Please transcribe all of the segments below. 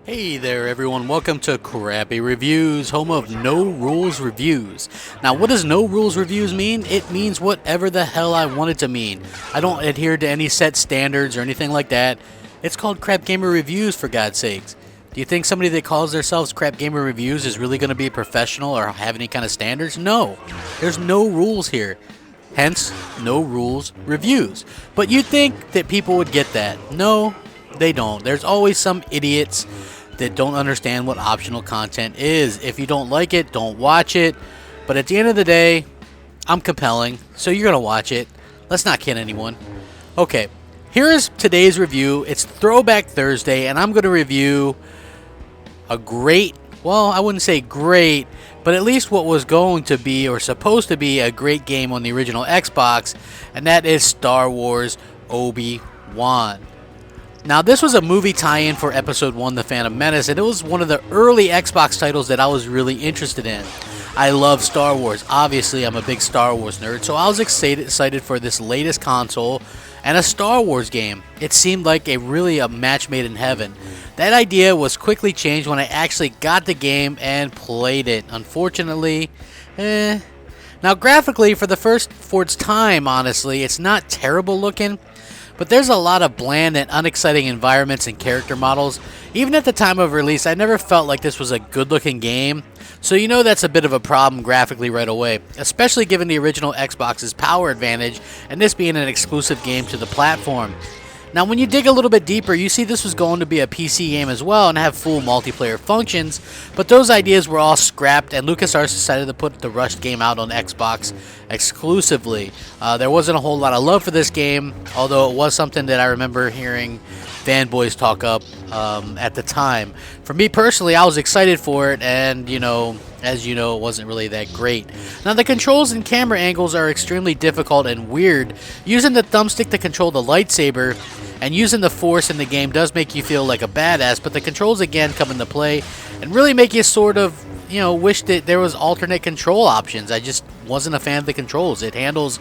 Hey there everyone, welcome to CrapgamerReviews, home of No Rules Reviews. Now what does No Rules Reviews mean? It means whatever the hell I want it to mean. I don't adhere to any set standards or anything like that. It's called CrapgamerReviews, for God's sakes. Do you think somebody that calls themselves CrapgamerReviews is really going to be professional or have any kind of standards? No, there's no rules here. Hence, No Rules Reviews. But you'd think that people would get that. No, they don't. There's always some idiots that don't understand what optional content is. If you don't like it, don't watch it. But at the end of the day, I'm compelling, so you're going to watch it. Let's not kid anyone. Okay, here is today's review. It's Throwback Thursday, and I'm going to review a great, well, I wouldn't say great, but at least what was going to be or supposed to be a great game on the original Xbox, and that is Star Wars Obi-Wan. Now, this was a movie tie-in for Episode 1, The Phantom Menace, and it was one of the early Xbox titles that I was really interested in. I love Star Wars. Obviously, I'm a big Star Wars nerd, so I was excited for this latest console and a Star Wars game. It seemed like a match made in heaven. That idea was quickly changed when I actually got the game and played it. Unfortunately, Now, graphically, for its time, honestly, it's not terrible looking. But there's a lot of bland and unexciting environments and character models. Even at the time of release, I never felt like this was a good-looking game. So you know that's a bit of a problem graphically right away, especially given the original Xbox's power advantage and this being an exclusive game to the platform. Now, when you dig a little bit deeper, you see this was going to be a PC game as well and have full multiplayer functions, but those ideas were all scrapped and LucasArts decided to put the rushed game out on Xbox exclusively. There wasn't a whole lot of love for this game, although it was something that I remember hearing fanboys talk up at the time. For me personally, I was excited for it, and as you know, it wasn't really that great. Now, the controls and camera angles are extremely difficult and weird. Using the thumbstick to control the lightsaber and using the Force in the game does make you feel like a badass, but the controls again come into play and really make you sort of, wish that there was alternate control options. I just wasn't a fan of the controls. It handles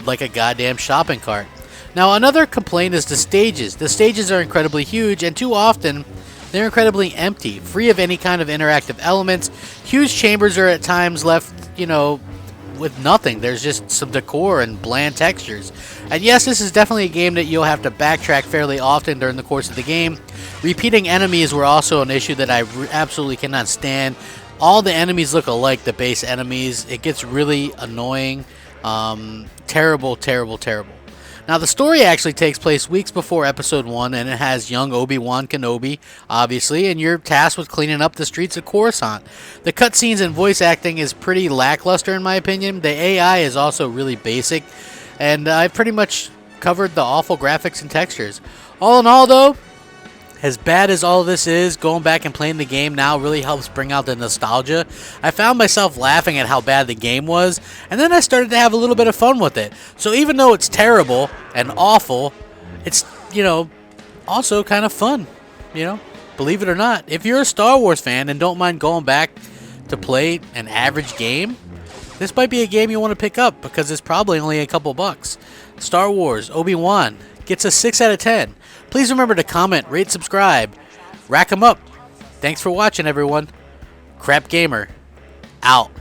like a goddamn shopping cart. Now, another complaint is the stages. The stages are incredibly huge, and too often they're incredibly empty, free of any kind of interactive elements. Huge chambers are at times left, with nothing. There's just some decor and bland textures. And yes, this is definitely a game that you'll have to backtrack fairly often during the course of the game. Repeating enemies were also an issue that I absolutely cannot stand. All the enemies look alike, the base enemies. It gets really annoying. Terrible, terrible, terrible. Now, the story actually takes place weeks before Episode 1, and it has young Obi-Wan Kenobi, obviously, and you're tasked with cleaning up the streets of Coruscant. The cutscenes and voice acting is pretty lackluster, in my opinion. The AI is also really basic, and I've pretty much covered the awful graphics and textures. All in all, though, as bad as all this is, going back and playing the game now really helps bring out the nostalgia. I found myself laughing at how bad the game was, and then I started to have a little bit of fun with it. So even though it's terrible and awful, it's, also kind of fun, believe it or not. If you're a Star Wars fan and don't mind going back to play an average game, this might be a game you want to pick up because it's probably only a couple bucks. Star Wars Obi-Wan gets a 6 out of 10. Please remember to comment, rate, subscribe. Rack 'em up. Thanks for watching, everyone. Crapgamer, out.